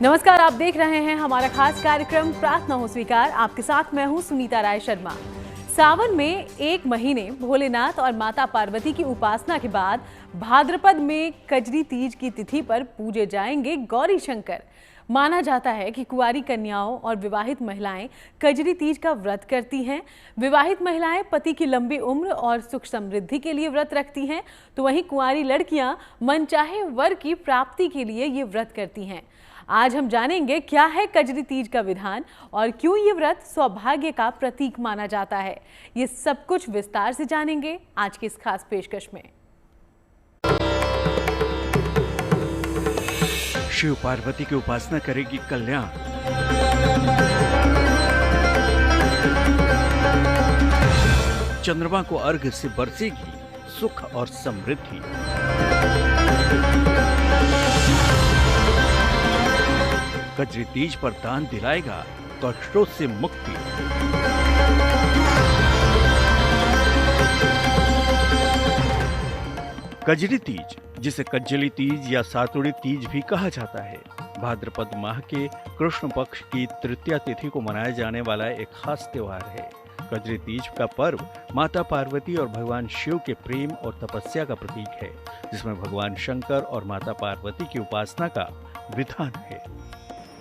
नमस्कार, आप देख रहे हैं हमारा खास कार्यक्रम प्रार्थना हो स्वीकार। आपके साथ मैं हूं सुनीता राय शर्मा। सावन में एक महीने भोलेनाथ और माता पार्वती की उपासना के बाद भाद्रपद में कजरी तीज की तिथि पर पूजे जाएंगे गौरी शंकर। माना जाता है कि कुंवारी कन्याओं और विवाहित महिलाएं कजरी तीज का व्रत करती हैं। विवाहित महिलाएं पति की लंबी उम्र और सुख समृद्धि के लिए व्रत रखती हैं, तो वहीं कुंवारी लड़कियां मनचाहे वर की प्राप्ति के लिए ये व्रत करती हैं। आज हम जानेंगे क्या है कजरी तीज का विधान और क्यों ये व्रत सौभाग्य का प्रतीक माना जाता है। ये सब कुछ विस्तार से जानेंगे आज की इस खास पेशकश में। शिव पार्वती की उपासना करेगी कल्याण। चंद्रमा को अर्घ्य से बरसेगी सुख और समृद्धि। कजरी तीज पर दान दिलाएगा कष्टों से मुक्ति। कजरी तीज, जिसे कज्जली तीज या सातुड़ी तीज भी कहा जाता है, भाद्रपद माह के कृष्ण पक्ष की तृतीया तिथि को मनाया जाने वाला एक खास त्योहार है। कजरी तीज का पर्व माता पार्वती और भगवान शिव के प्रेम और तपस्या का प्रतीक है, जिसमें भगवान शंकर और माता पार्वती की उपासना का विधान है।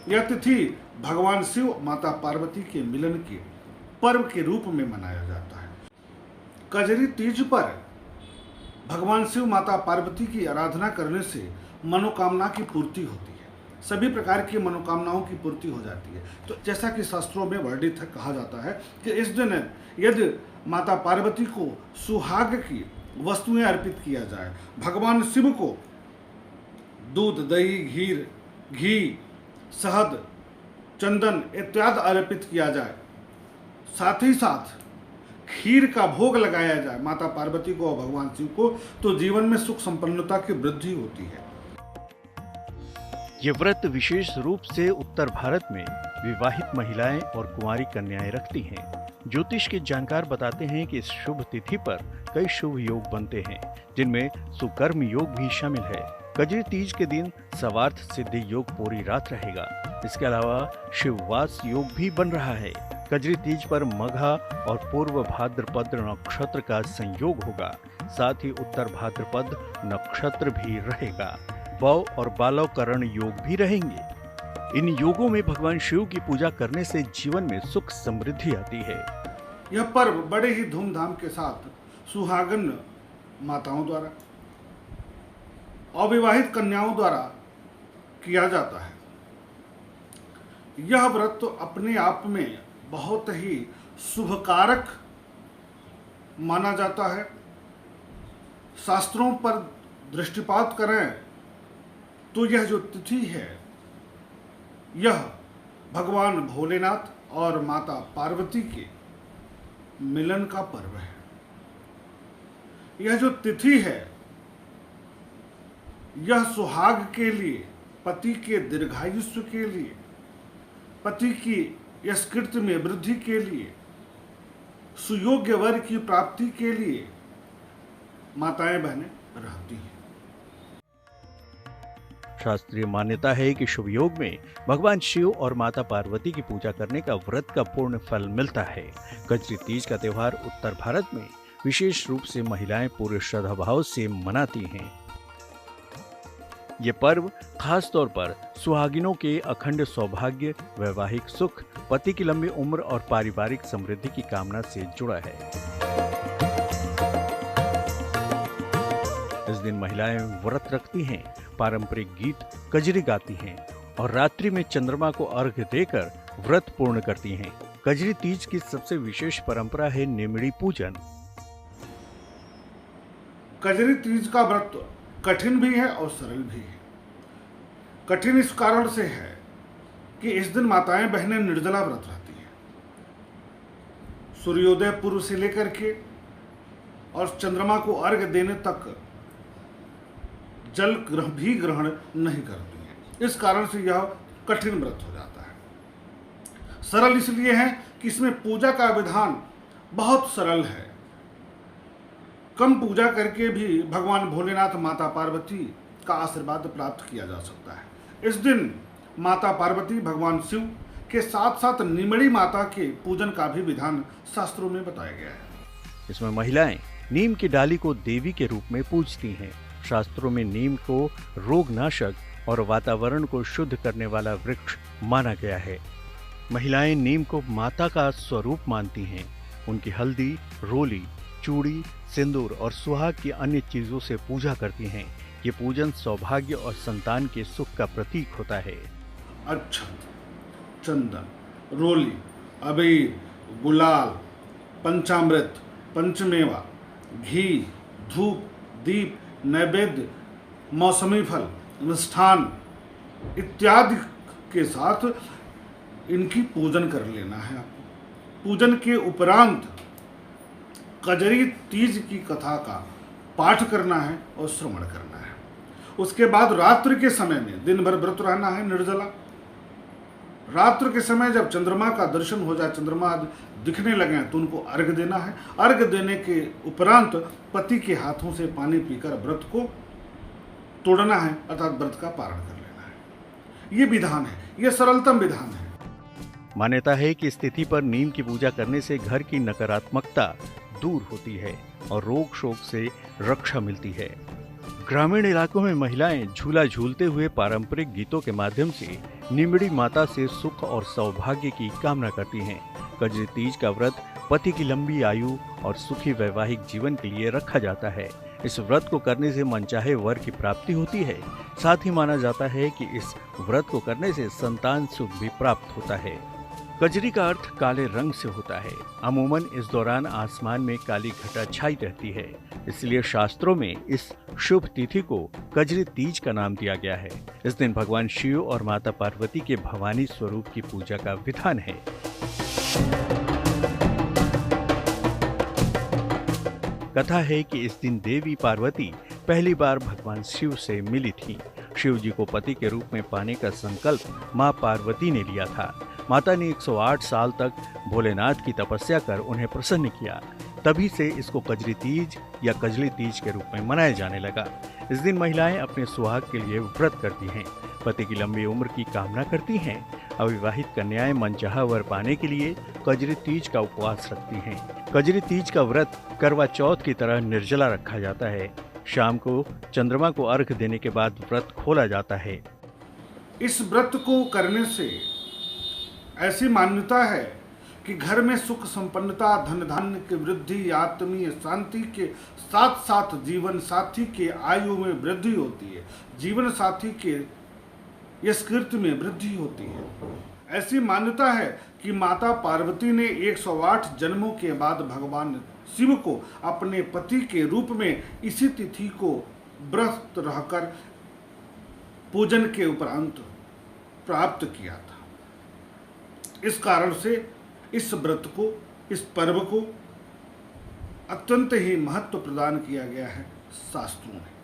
यह तिथि भगवान शिव माता पार्वती के मिलन के पर्व के रूप में मनाया जाता है। कजरी तीज पर भगवान शिव माता पार्वती की आराधना करने से मनोकामना की पूर्ति होती है। सभी प्रकार की मनोकामनाओं की पूर्ति हो जाती है। तो जैसा कि शास्त्रों में वर्णित है, कहा जाता है कि इस दिन यदि माता पार्वती को सुहाग की वस्तुएं अर्पित किया जाए, भगवान शिव को दूध, दही, घी, शहद, चंदन इत्यादि अर्पित किया जाए, साथ ही साथ खीर का भोग लगाया जाए माता पार्वती को और भगवान शिव को, तो जीवन में सुख संपन्नता की वृद्धि होती है। ये व्रत विशेष रूप से उत्तर भारत में विवाहित महिलाएं और कुंवारी कन्याएं रखती हैं। ज्योतिष के जानकार बताते हैं कि इस शुभ तिथि पर कई शुभ योग बनते हैं, जिनमें सुकर्म योग भी शामिल है। कजरी तीज के दिन सवार्थ सिद्धि योग पूरी रात रहेगा। इसके अलावा शिववास योग भी बन रहा है। कजरी तीज पर मघा और पूर्व भाद्रपद नक्षत्र का संयोग होगा। साथ ही उत्तर भाद्रपद नक्षत्र भी रहेगा। बौ और बालवकरण योग भी रहेंगे। इन योगों में भगवान शिव की पूजा करने से जीवन में सुख समृद्धि आती है। यह पर्व बड़े ही धूमधाम के साथ सुहागन माताओं द्वारा, अविवाहित कन्याओं द्वारा किया जाता है। यह व्रत तो अपने आप में बहुत ही शुभकारक माना जाता है। शास्त्रों पर दृष्टिपात करें तो यह जो तिथि है, यह भगवान भोलेनाथ और माता पार्वती के मिलन का पर्व है। यह जो तिथि है, यह सुहाग के लिए, पति के दीर्घायुष्य के लिए, पति की यशकीर्ति में वृद्धि के लिए, सुयोग्य वर की प्राप्ति के लिए माताएं बहनें रहती हैं। शास्त्रीय मान्यता है कि शुभ योग में भगवान शिव और माता पार्वती की पूजा करने का व्रत का पूर्ण फल मिलता है। कजरी तीज का त्योहार उत्तर भारत में विशेष रूप से महिलाएं पूरे श्रद्धाभाव से मनाती हैं। ये पर्व खास तौर पर सुहागिनों के अखंड सौभाग्य, वैवाहिक सुख, पति की लंबी उम्र और पारिवारिक समृद्धि की कामना से जुड़ा है। इस दिन महिलाएं व्रत रखती हैं, पारंपरिक गीत कजरी गाती हैं और रात्रि में चंद्रमा को अर्घ्य देकर व्रत पूर्ण करती हैं। कजरी तीज की सबसे विशेष परंपरा है निमिड़ी पूजन। कजरी तीज का व्रत कठिन भी है और सरल भी है। कठिन इस कारण से है कि इस दिन माताएं बहनें निर्जला व्रत रहती हैं। सूर्योदय पूर्व से लेकर के और चंद्रमा को अर्घ्य देने तक जल भी ग्रहण नहीं करती हैं। इस कारण से यह कठिन व्रत हो जाता है। सरल इसलिए है कि इसमें पूजा का विधान बहुत सरल है। कम पूजा करके भी भगवान भोलेनाथ, माता पार्वती का आशीर्वाद प्राप्त किया जा सकता है। इस दिन माता पार्वती, भगवान शिव के साथ साथ नीमड़ी माता के पूजन का भी विधान शास्त्रों में बताया गया है। इसमें महिलाएं नीम की डाली को देवी के रूप में पूजती हैं। शास्त्रों में नीम को रोगनाशक और वातावरण को शुद्ध करने वाला वृक्ष माना गया है। महिलाएं नीम को माता का स्वरूप मानती हैं। उनकी हल्दी, रोली, चूड़ी, सिंदूर और सुहाग की अन्य चीजों से पूजा करती हैं। ये पूजन सौभाग्य और संतान के सुख का प्रतीक होता है। अक्षत, चंदन, रोली, अबीर, गुलाल, पंचामृत, पंचमेवा, घी, धूप, दीप, नैवेद्य, मौसमी फल, मिष्ठान इत्यादि के साथ इनकी पूजन कर लेना है आपको। पूजन के उपरांत कजरी तीज की कथा का पाठ करना है और श्रवण करना है। उसके बाद रात्रि के समय में दिन भर व्रत रहना है निर्जला। रात्रि के समय जब चंद्रमा का दर्शन हो जाए, चंद्रमा दिखने लगे तो उनको अर्घ देना है। अर्घ देने के उपरांत पति के हाथों से पानी पीकर व्रत को तोड़ना है, अर्थात व्रत का पारण कर लेना है। ये विधान है, ये सरलतम विधान है। मान्यता है कि इस तिथि पर नीम की पूजा करने से घर की नकारात्मकता दूर होती है और रोग शोक से रक्षा मिलती है। ग्रामीण इलाकों में महिलाएं झूला झूलते हुए पारंपरिक गीतों के माध्यम से नीमड़ी माता से सुख और सौभाग्य की कामना करती हैं। कजरी तीज का व्रत पति की लंबी आयु और सुखी वैवाहिक जीवन के लिए रखा जाता है। इस व्रत को करने से मनचाहे वर की प्राप्ति होती है। साथ ही माना जाता है कि इस व्रत को करने से संतान सुख भी प्राप्त होता है। कजरी का अर्थ काले रंग से होता है। अमूमन इस दौरान आसमान में काली घटा छाई रहती है, इसलिए शास्त्रों में इस शुभ तिथि को कजरी तीज का नाम दिया गया है। इस दिन भगवान शिव और माता पार्वती के भवानी स्वरूप की पूजा का विधान है। कथा है कि इस दिन देवी पार्वती पहली बार भगवान शिव से मिली थी। शिव जी को पति के रूप में पाने का संकल्प मां पार्वती ने लिया था। माता ने 108 साल तक भोलेनाथ की तपस्या कर उन्हें प्रसन्न किया। तभी से इसको कजरी तीज या कजली तीज के रूप में मनाया जाने लगा। इस दिन महिलाएं अपने सुहाग के लिए व्रत करती हैं, पति की लंबी उम्र की कामना करती हैं। अविवाहित कन्याएं मनचाहा वर पाने के लिए कजरी तीज का उपवास रखती हैं। कजरी तीज का व्रत करवा चौथ की तरह निर्जला रखा जाता है। शाम को चंद्रमा को अर्घ देने के बाद व्रत खोला जाता है। इस व्रत को करने से ऐसी मान्यता है कि घर में सुख संपन्नता, धन धान्य की वृद्धि, आत्मीय शांति के साथ साथ जीवन साथी के आयु में वृद्धि होती है, जीवन साथी के यशकीर्ति में वृद्धि होती है। ऐसी मान्यता है कि माता पार्वती ने 108 जन्मों के बाद भगवान शिव को अपने पति के रूप में इसी तिथि को व्रत रहकर पूजन के उपरांत प्राप्त किया था। इस कारण से इस व्रत को, इस पर्व को अत्यंत ही महत्व प्रदान किया गया है शास्त्रों में।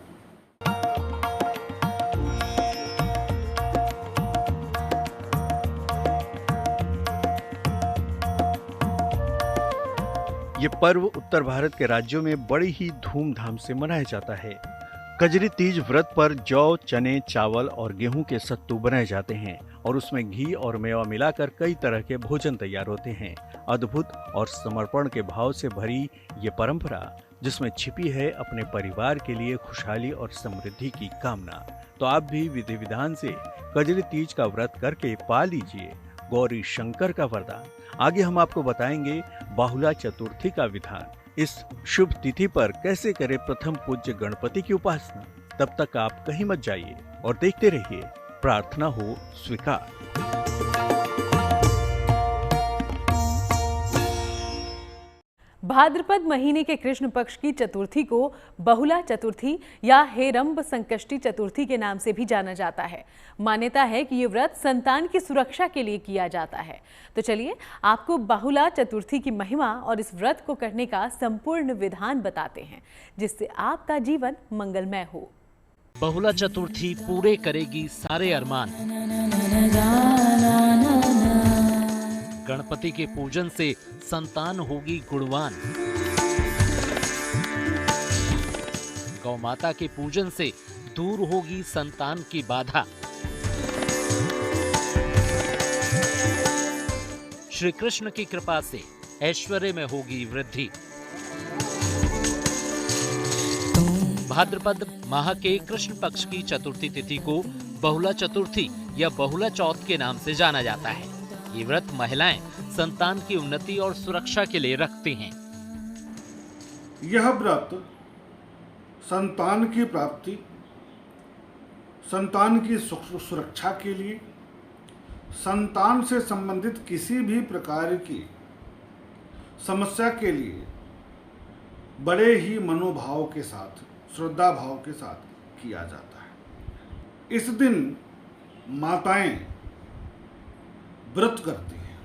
ये पर्व उत्तर भारत के राज्यों में बड़ी ही धूमधाम से मनाया जाता है। कजरी तीज व्रत पर जौ, चने, चावल और गेहूं के सत्तू बनाए जाते हैं और उसमें घी और मेवा मिलाकर कई तरह के भोजन तैयार होते हैं। अद्भुत और समर्पण के भाव से भरी ये परंपरा, जिसमें छिपी है अपने परिवार के लिए खुशहाली और समृद्धि की कामना। तो आप भी विधि विधान से कजरी तीज का व्रत करके पा लीजिए गौरी शंकर का वरदान। आगे हम आपको बताएंगे बाहुला चतुर्थी का विधान। इस शुभ तिथि पर कैसे करें प्रथम पूज्य गणपति की उपासना। तब तक आप कहीं मत जाइए और देखते रहिए प्रार्थना हो स्वीकार। भाद्रपद महीने के कृष्ण पक्ष की चतुर्थी को बहुला चतुर्थी या हेरंब संकष्टी चतुर्थी के नाम से भी जाना जाता है। मान्यता है कि ये व्रत संतान की सुरक्षा के लिए किया जाता है। तो चलिए आपको बहुला चतुर्थी की महिमा और इस व्रत को करने का संपूर्ण विधान बताते हैं, जिससे आपका जीवन मंगलमय हो। बहुला चतुर्थी पूरे करेगी सारे अरमान। गणपति के पूजन से संतान होगी गुणवान। गौ माता के पूजन से दूर होगी संतान की बाधा। श्री कृष्ण की कृपा से ऐश्वर्य में होगी वृद्धि। भाद्रपद माह के कृष्ण पक्ष की चतुर्थी तिथि को बहुला चतुर्थी या बहुला चौथ के नाम से जाना जाता है। ये व्रत महिलाएं संतान की उन्नति और सुरक्षा के लिए रखती हैं। यह व्रत संतान की प्राप्ति, संतान की सुरक्षा के लिए, संतान से संबंधित किसी भी प्रकार की समस्या के लिए बड़े ही मनोभाव के साथ, श्रद्धा भाव के साथ किया जाता है। इस दिन माताएं व्रत करती हैं।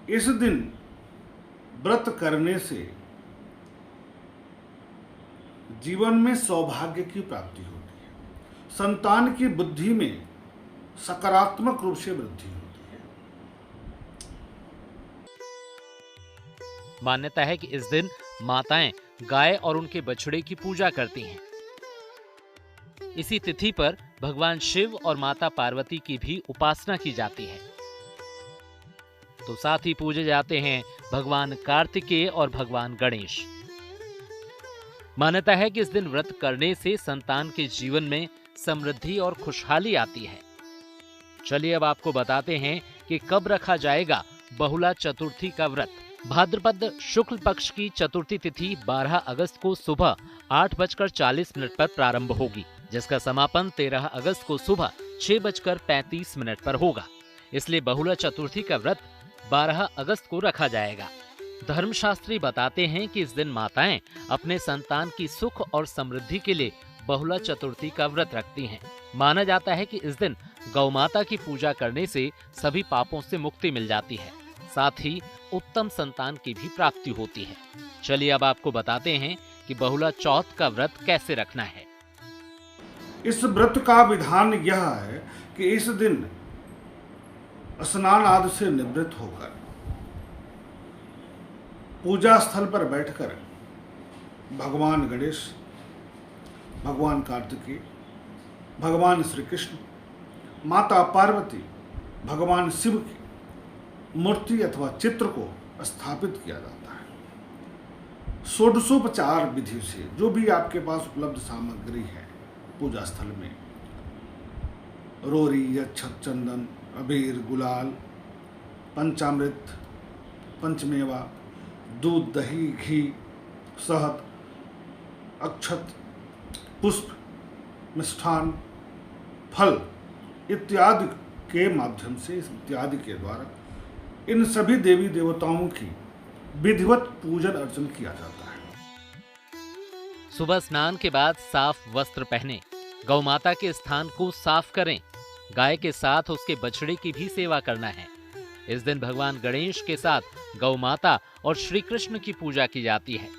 इस दिन व्रत करने से जीवन में सौभाग्य की प्राप्ति होती है, संतान की बुद्धि में सकारात्मक रूप से वृद्धि होती है। मान्यता है कि इस दिन माताएं गाय और उनके बछड़े की पूजा करती हैं। इसी तिथि पर भगवान शिव और माता पार्वती की भी उपासना की जाती है। तो साथ ही पूजे जाते हैं भगवान कार्तिकेय और भगवान गणेश। मान्यता है कि इस दिन व्रत करने से संतान के जीवन में समृद्धि और खुशहाली आती है। चलिए अब आपको बताते हैं कि कब रखा जाएगा बहुला चतुर्थी का व्रत। भाद्रपद शुक्ल पक्ष की चतुर्थी तिथि 12 अगस्त को सुबह 8:40 पर प्रारंभ होगी, जिसका समापन 13 अगस्त को सुबह 6:35 पर होगा। इसलिए बहुला चतुर्थी का व्रत 12 अगस्त को रखा जाएगा। धर्मशास्त्री बताते हैं कि इस दिन माताएं अपने संतान की सुख और समृद्धि के लिए बहुला चतुर्थी का व्रत रखती हैं। माना जाता है कि इस दिन गौ माता की पूजा करने से सभी पापों से मुक्ति मिल जाती है, साथ ही उत्तम संतान की भी प्राप्ति होती है। चलिए अब आपको बताते हैं कि बहुला चौथ का व्रत कैसे रखना है। इस व्रत का विधान यह है कि इस दिन स्नान आदि से निवृत्त होकर पूजा स्थल पर बैठकर भगवान गणेश, भगवान कार्तिकेय, भगवान श्री कृष्ण, माता पार्वती, भगवान शिव की मूर्ति अथवा चित्र को स्थापित किया जाता है। षोडशोपचार विधि से जो भी आपके पास उपलब्ध सामग्री है पूजा स्थल में, रोरी, अक्षत, चंदन, अबीर, गुलाल, पंचामृत, पंचमेवा, दूध, दही, घी, शहद, अक्षत, पुष्प, मिष्ठान, फल इत्यादि के माध्यम से, इत्यादि के द्वारा इन सभी देवी देवताओं की विधिवत पूजन अर्चन किया जाता है। सुबह स्नान के बाद साफ वस्त्र पहने, गौ माता के स्थान को साफ करें। गाय के साथ उसके बछड़े की भी सेवा करना है। इस दिन भगवान गणेश के साथ गौ माता और श्री कृष्ण की पूजा की जाती है।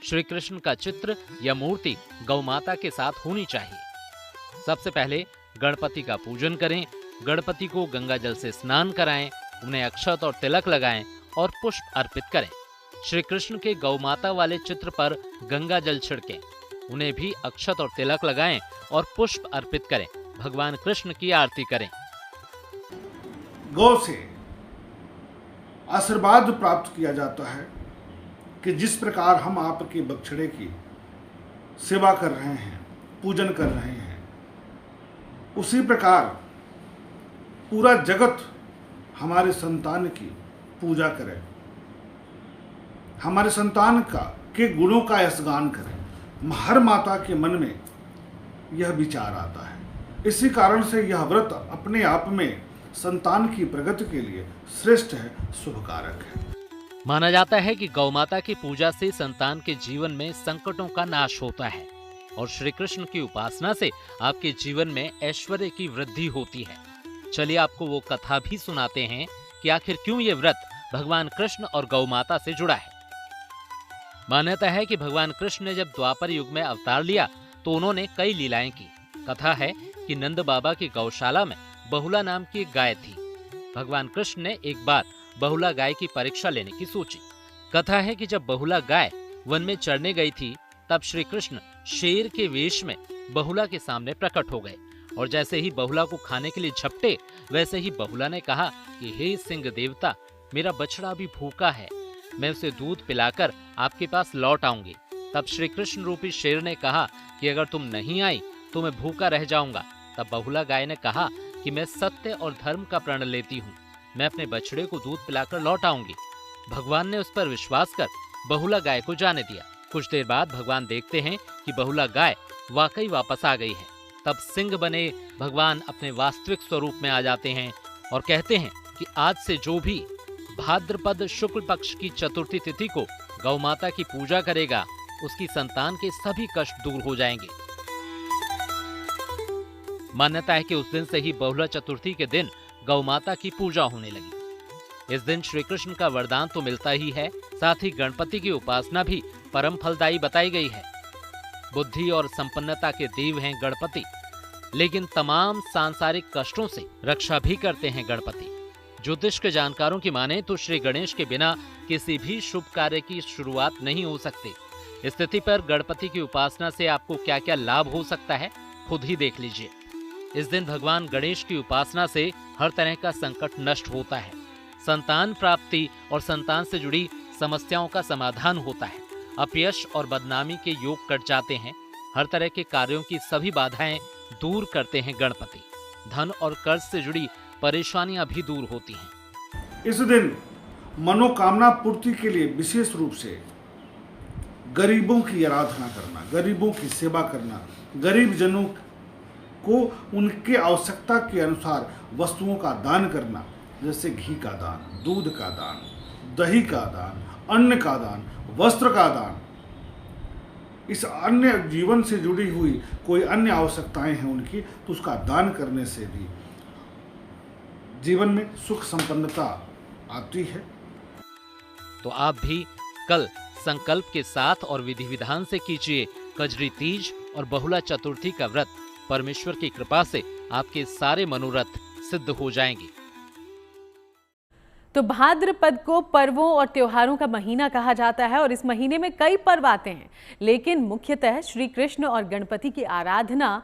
श्री कृष्ण का चित्र या मूर्ति गौ माता के साथ होनी चाहिए। सबसे पहले गणपति का पूजन करें। गणपति को गंगा जल से स्नान कराएं, उन्हें अक्षत और तिलक लगाएं और पुष्प अर्पित करें। श्री कृष्ण के गौ माता वाले चित्र पर गंगा जल छिड़कें, उन्हें भी अक्षत और तिलक लगाएं और पुष्प अर्पित करें। भगवान कृष्ण की आरती करें। गौ से आशीर्वाद प्राप्त किया जाता है कि जिस प्रकार हम आपके बछड़े की सेवा कर रहे हैं, पूजन कर रहे हैं, उसी प्रकार पूरा जगत हमारे संतान की पूजा करे, हमारे संतान के गुणों का यशगान करे। हर माता के मन में यह विचार आता है। इसी कारण से यह व्रत अपने आप में संतान की प्रगति के लिए श्रेष्ठ है, शुभकारक है। माना जाता है कि गौ माता की पूजा से संतान के जीवन में संकटों का नाश होता है और श्री कृष्ण की उपासना से आपके जीवन में ऐश्वर्य की वृद्धि होती है। चलिए आपको वो कथा भी सुनाते हैं कि आखिर क्यों ये व्रत भगवान कृष्ण और गौ माता से जुड़ा है। मान्यता है कि भगवान कृष्ण ने जब द्वापर युग में अवतार लिया तो उन्होंने कई लीलाएं की। कथा है कि नंद बाबा की गौशाला में बहुला नाम की एक गाय थी। भगवान कृष्ण ने एक बार बहुला गाय की परीक्षा लेने की सोची। कथा है कि जब बहुला गाय वन में चरने गई थी तब श्री कृष्ण शेर के वेश में बहुला के सामने प्रकट हो गए और जैसे ही बहुला को खाने के लिए झपटे, वैसे ही बहुला ने कहा कि हे सिंह देवता, मेरा बछड़ा अभी भूखा है, मैं उसे दूध पिलाकर आपके पास लौट आऊंगी। तब श्री कृष्ण रूपी शेर ने कहा कि अगर तुम नहीं आई तो मैं भूखा रह जाऊंगा। तब बहुला गाय ने कहा कि मैं सत्य और धर्म का प्रण लेती हूँ, मैं अपने बछड़े को दूध पिलाकर लौट आऊंगी। भगवान ने उस पर विश्वास कर बहुला गाय को जाने दिया। कुछ देर बाद भगवान देखते हैं कि बहुला गाय वाकई वापस आ गई है। तब सिंह बने भगवान अपने वास्तविक स्वरूप में आ जाते हैं और कहते हैं कि आज से जो भी भाद्रपद शुक्ल पक्ष की चतुर्थी तिथि को गौ माता की पूजा करेगा, उसकी संतान के सभी कष्ट दूर हो जाएंगे। मान्यता है कि उस दिन से ही बहुला चतुर्थी के दिन गौ माता की पूजा होने लगी। इस दिन श्री कृष्ण का वरदान तो मिलता ही है, साथ ही गणपति की उपासना भी परम फलदायी बताई गई है। बुद्धि और संपन्नता के देव हैं गणपति, लेकिन तमाम सांसारिक कष्टों से रक्षा भी करते हैं गणपति। ज्योतिष के जानकारों की माने तो श्री गणेश के बिना किसी भी शुभ कार्य की शुरुआत नहीं हो सकती। इस तिथि पर गणपति की उपासना से आपको क्या क्या लाभ हो सकता है, खुद ही देख लीजिए। इस दिन भगवान गणेश की उपासना से हर तरह का संकट नष्ट होता है, संतान प्राप्ति और संतान से जुड़ी समस्याओं का समाधान होता है, अपयश और बदनामी के योग कट जाते हैं, हर तरह के कार्यों की सभी बाधाएं दूर करते हैं गणपति, धन और कर्ज से जुड़ी परेशानियां भी दूर होती हैं। इस दिन मनोकामना पूर्ति के लिए विशेष रूप से गरीबों की आराधना करना, गरीबों की सेवा करना, गरीब जनों को उनके आवश्यकता के अनुसार वस्तुओं का दान करना, जैसे घी का दान, दूध का दान, दही का दान, अन्न का दान, वस्त्र का दान। इस अन्य जीवन से जुड़ी हुई कोई अन्य आवश्यकताएं हैं उनकी, तो उसका दान करने से भी जीवन में सुख संपन्नता आती है। तो आप भी कल संकल्प के साथ और विधि विधान से कीजिए कजरी तीज और बहुला चतुर्थी का व्रत। परमेश्वर की कृपा से आपके सारे मनोरथ सिद्ध हो जाएंगे। तो भाद्रपद को पर्वों और त्योहारों का महीना कहा जाता है और इस महीने में कई पर्व आते हैं, लेकिन मुख्यतः श्री कृष्ण और गणपति की आराधना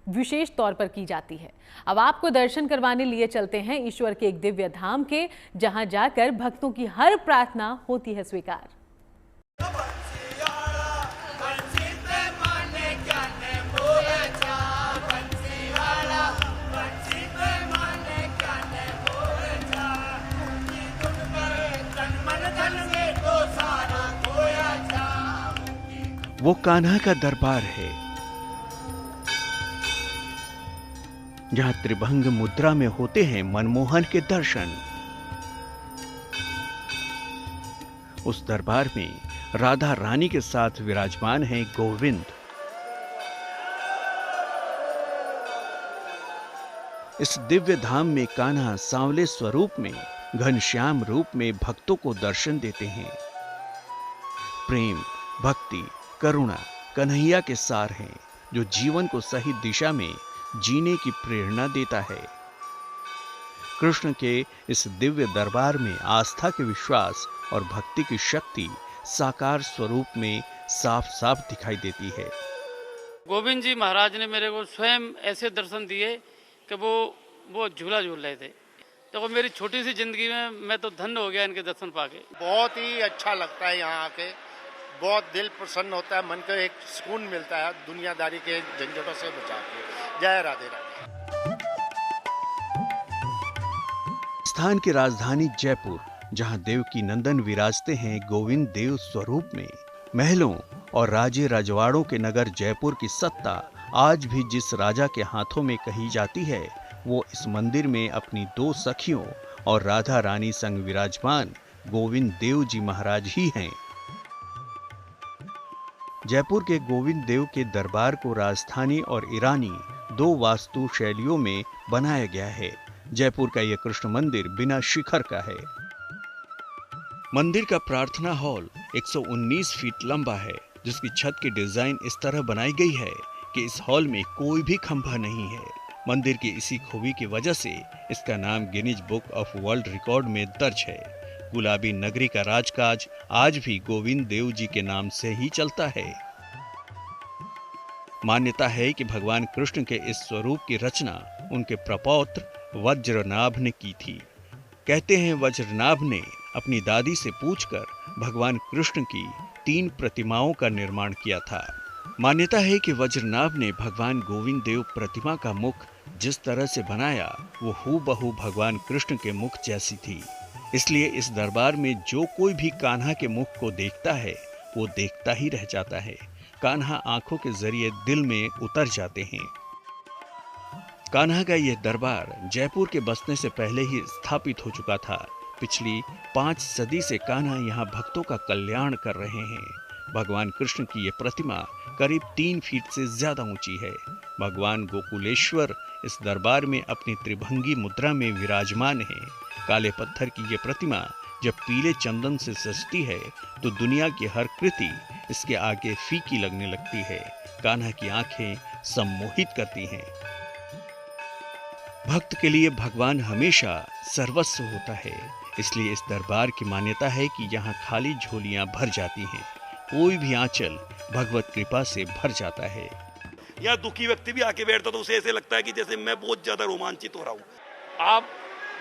विशेष तौर पर की जाती है। अब आपको दर्शन करवाने लिए चलते हैं ईश्वर के एक दिव्य धाम के, जहां जाकर भक्तों की हर प्रार्थना होती है स्वीकार। वो कान्हा का दरबार है, जहां त्रिभंग मुद्रा में होते हैं मनमोहन के दर्शन। उस दरबार में राधा रानी के साथ विराजमान हैं गोविंद। इस दिव्य धाम में कान्हा सांवले स्वरूप में, घनश्याम रूप में भक्तों को दर्शन देते हैं। प्रेम, भक्ति, करुणा कन्हैया के सार हैं, जो जीवन को सही दिशा में जीने की प्रेरणा देता है। कृष्ण के इस दिव्य दरबार में आस्था के विश्वास और भक्ति की शक्ति साकार स्वरूप में साफ साफ दिखाई देती है। गोविंद जी महाराज ने मेरे को स्वयं ऐसे दर्शन दिए कि वो झूला झूल रहे थे। तो मेरी छोटी सी जिंदगी में मैं तो धन्य हो गया इनके दर्शन पाके। बहुत ही अच्छा लगता है यहाँ आके, बहुत दिल प्रसन्न होता है, मन को एक सुकून मिलता है दुनियादारी के झंझटों से बचा के। जय राधे राधे। स्थान की राजधानी जयपुर, जहां देवकी नंदन विराजते हैं गोविंद देव स्वरूप में। महलों और राजे रजवाड़ों के नगर जयपुर की सत्ता आज भी जिस राजा के हाथों में कही जाती है, वो इस मंदिर में अपनी दो सखियों और राधा रानी संग विराजमान गोविंद देव जी महाराज ही हैं। जयपुर के गोविंद देव के दरबार को राजस्थानी और ईरानी दो वास्तु शैलियों में बनाया गया है। जयपुर का यह कृष्ण मंदिर बिना शिखर का है। मंदिर का प्रार्थना हॉल 119 फीट लंबा है, जिसकी छत की डिजाइन इस तरह बनाई गई है कि इस हॉल में कोई भी खंभा नहीं है। मंदिर की इसी खूबी की वजह से इसका नाम Guinness book of world record में दर्ज है। गुलाबी नगरी का राजकाज आज भी गोविंद देव जी के नाम से ही चलता है। मान्यता है कि भगवान कृष्ण के इस स्वरूप की रचना उनके प्रपौत्र वज्रनाभ ने की थी। कहते हैं वज्रनाभ ने अपनी दादी से पूछकर भगवान कृष्ण की 3 प्रतिमाओं का निर्माण किया था। मान्यता है कि वज्रनाभ ने भगवान गोविंद देव प्रतिमा का मुख जिस तरह से बनाया वो हूबहू भगवान कृष्ण के मुख जैसी थी। इसलिए इस दरबार में जो कोई भी कान्हा के मुख को देखता है वो देखता ही रह जाता है। कान्हा आंखों के जरिए दिल में उतर जाते हैं। कान्हा का यह दरबार जयपुर के बसने से पहले ही स्थापित हो चुका था। पिछली 5 सदी से कान्हा यहाँ भक्तों का कल्याण कर रहे हैं। भगवान कृष्ण की यह प्रतिमा करीब 3 फीट से ज्यादा ऊंची है। भगवान गोकुलेश्वर इस दरबार में अपनी त्रिभंगी मुद्रा में विराजमान है। काले पत्थर की यह प्रतिमा जब पीले चंदन से सजती है तो दुनिया की हर कृति इसके आगे फीकी लगने लगती है। कान्हा की आंखें सम्मोहित करती हैं। भक्त के लिए भगवान हमेशा सर्वस्व होता है। इसलिए इस दरबार की मान्यता है कि यहाँ खाली झोलियां भर जाती हैं। कोई भी आंचल भगवत कृपा से भर जाता है। या दुखी व्यक्ति भी आके बैठता तो उसे ऐसे लगता है कि जैसे मैं बहुत ज्यादा रोमांचित हो रहा हूँ। आप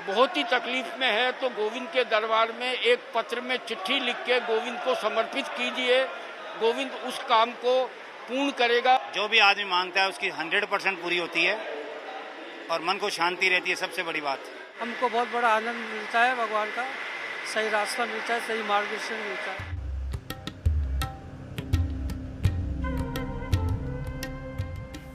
बहुत ही तकलीफ में है तो गोविंद के दरबार में एक पत्र में चिट्ठी लिख के गोविंद को समर्पित कीजिए। गोविंद उस काम को पूर्ण करेगा। जो भी आदमी मांगता है उसकी 100% पूरी होती है और मन को शांति रहती है। सबसे बड़ी बात हमको बहुत बड़ा आनंद मिलता है। भगवान का सही रास्ता मिलता है, सही मार्गदर्शन मिलता है।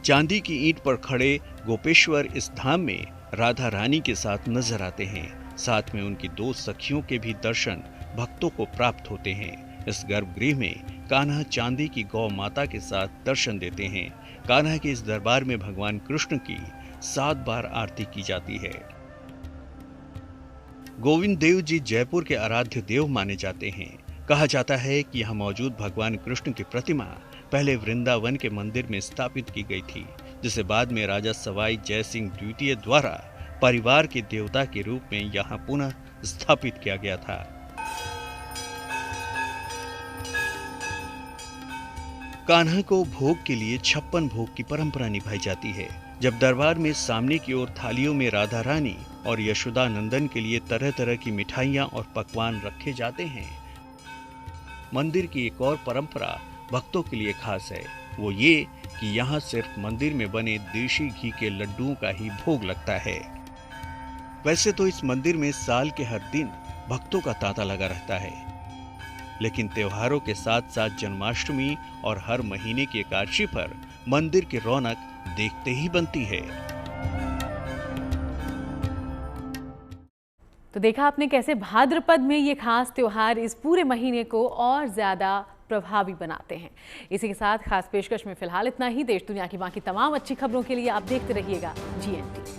चांदी की ईंट पर खड़े गोपेश्वर इस धाम में राधा रानी के साथ नजर आते हैं। साथ में उनकी 2 सखियों के भी दर्शन भक्तों को प्राप्त होते हैं। इस गर्भगृह में कान्हा चांदी की गौ माता के साथ दर्शन देते हैं। कान्हा के इस दरबार में भगवान कृष्ण की 7 बार आरती की जाती है। गोविंद देव जी जयपुर के आराध्य देव माने जाते हैं। कहा जाता है कि यहाँ मौजूद भगवान कृष्ण की प्रतिमा पहले वृंदावन के मंदिर में स्थापित की गई थी, जिसे बाद में राजा सवाई जय सिंह द्वितीय द्वारा परिवार के देवता के रूप में यहाँ पुनः स्थापित किया गया था। कान्हा को भोग के लिए 56 भोग की परंपरा निभाई जाती है। जब दरबार में सामने की ओर थालियों में राधा रानी और यशोदा नंदन के लिए तरह तरह की मिठाइयां और पकवान रखे जाते हैं। मंदिर की एक और परंपरा भक्तों के लिए खास है। वो ये कि यहाँ सिर्फ मंदिर में बने देशी घी के लड्डुओं का ही भोग लगता है। वैसे तो इस मंदिर में साल के हर दिन भक्तों का तांता लगा रहता है, लेकिन त्योहारों के साथ साथ जन्माष्टमी और हर महीने की एकादशी पर मंदिर की रौनक देखते ही बनती है। तो देखा आपने कैसे भाद्रपद में ये खास त्योहार इस पूरे महीने को और ज्यादा प्रभावी बनाते हैं। इसी के साथ खास पेशकश में फिलहाल इतना ही। देश दुनिया की बाकी तमाम अच्छी खबरों के लिए आप देखते रहिएगा GNT।